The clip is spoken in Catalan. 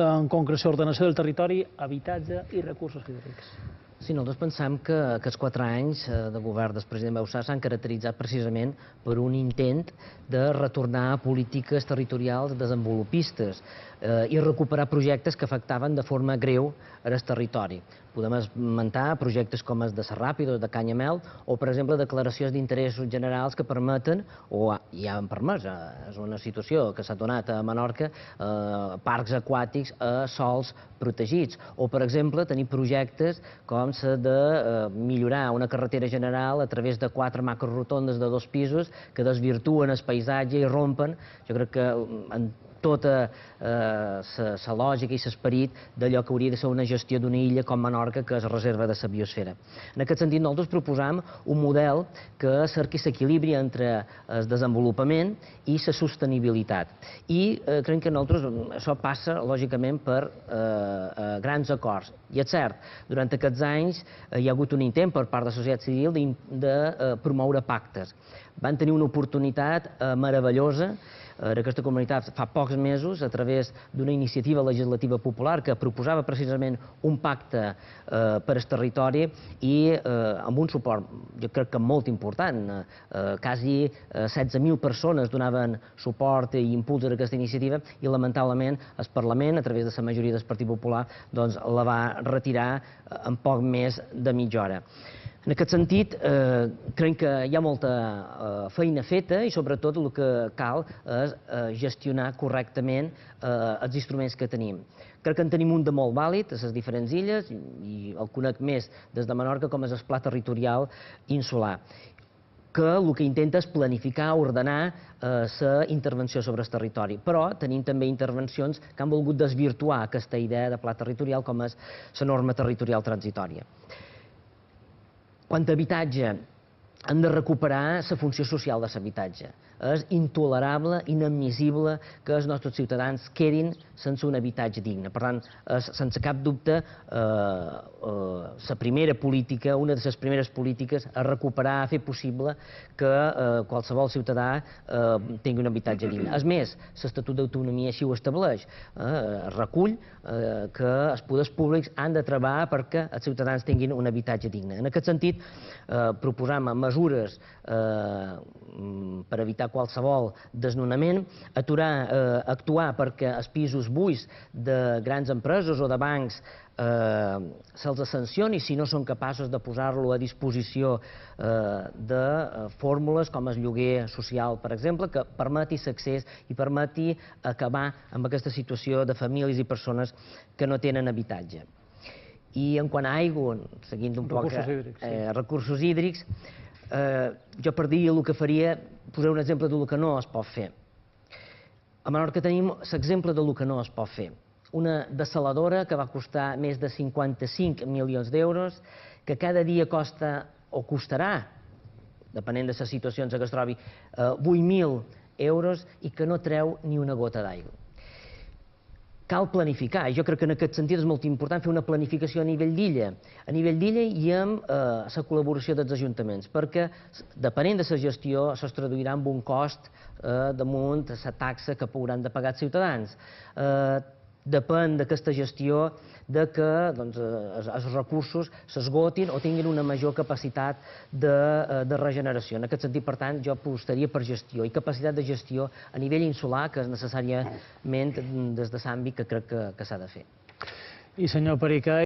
en concreció ordenació del territori, habitatge i recursos hídrics. Sí, nosaltres pensem que aquests 4 anys de govern del president Bauzá s'han caracteritzat precisament per un intent de retornar a polítiques territorials desenvolupistes i recuperar projectes que afectaven de forma greu el territori. Podem esmentar projectes com els de Serràpidos, de Canyamel, o, per exemple, declaracions d'interessos generals que permeten, o ja han permès, és una situació que s'ha donat a Menorca, parcs aquàtics a sols protegits. O, per exemple, tenir projectes com s'ha de millorar una carretera general a través de 4 macrorotondes de 2 pisos que desvirtuen el paisatge i rompen, jo crec que en tota la lògica i l'esperit d'allò que hauria de ser una gestió d'una illa com Menorca, que és reserva de la biosfera. En aquest sentit, nosaltres proposam un model que cerqui l'equilibri entre el desenvolupament i la sostenibilitat. I creiem que nosaltres això passa, lògicament, per grans acords. I és cert, durant aquests anys hi ha hagut un intent per part de la societat civil de promoure pactes. Van tenir una oportunitat meravellosa en aquesta comunitat fa pocs mesos a través d'una iniciativa legislativa popular que proposava precisament un pacte per al territori i amb un suport, jo crec que molt important. Quasi 16.000 persones donaven suport i impuls a aquesta iniciativa i, lamentablement, el Parlament, a través de la majoria del Partit Popular, la va retirar en poc més de mitja hora. En aquest sentit, crec que hi ha molta feina feta i, sobretot, el que cal és gestionar correctament els instruments que tenim. Crec que en tenim un de molt vàlid a les diferents illes i el conec més des de Menorca com és el Pla Territorial Insular, que el que intenta és planificar, ordenar la intervenció sobre el territori. Però tenim també intervencions que han volgut desvirtuar aquesta idea de pla territorial com és la norma territorial transitòria. Quant a habitatge, hem de recuperar la funció social de l'habitatge. És intolerable, inadmissible que els nostres ciutadans quedin sense un habitatge digne. Per tant, és, sense cap dubte, la primera política, una de les primeres polítiques, a recuperar, a fer possible que qualsevol ciutadà tingui un habitatge digne. És més, l'Estatut d'Autonomia així ho estableix. Recull que els poders públics han de treballar perquè els ciutadans tinguin un habitatge digne. En aquest sentit, proposam mesures per evitar qualsevol desnonament, actuar perquè els pisos buits de grans empreses o de bancs se'ls sancioni si no són capaços de posar-lo a disposició de fórmules com el lloguer social, per exemple, que permeti l'accés i permeti acabar amb aquesta situació de famílies i persones que no tenen habitatge. I en quant a aigua, seguint un poc recursos hídrics, jo per dir el que faria, posaré un exemple del que no es pot fer. A Menorca tenim l'exemple del que no es pot fer. Una dessaladora que va costar més de 55 milions d'euros, que cada dia costa, o costarà, depenent de les situacions que es trobi, 8.000 euros i que no treu ni una gota d'aigua. Cal planificar, i jo crec que en aquest sentit és molt important fer una planificació a nivell d'illa. A nivell d'illa i amb la col·laboració dels ajuntaments, perquè depenent de la gestió això es traduirà en un cost damunt la taxa que hauran de pagar els ciutadans. Depèn d'aquesta gestió que els recursos s'esgotin o tinguin una major capacitat de regeneració. En aquest sentit, per tant, jo apostaria per gestió i capacitat de gestió a nivell insular, que és necessàriament des de l'àmbit que crec que s'ha de fer. I senyor Pericay,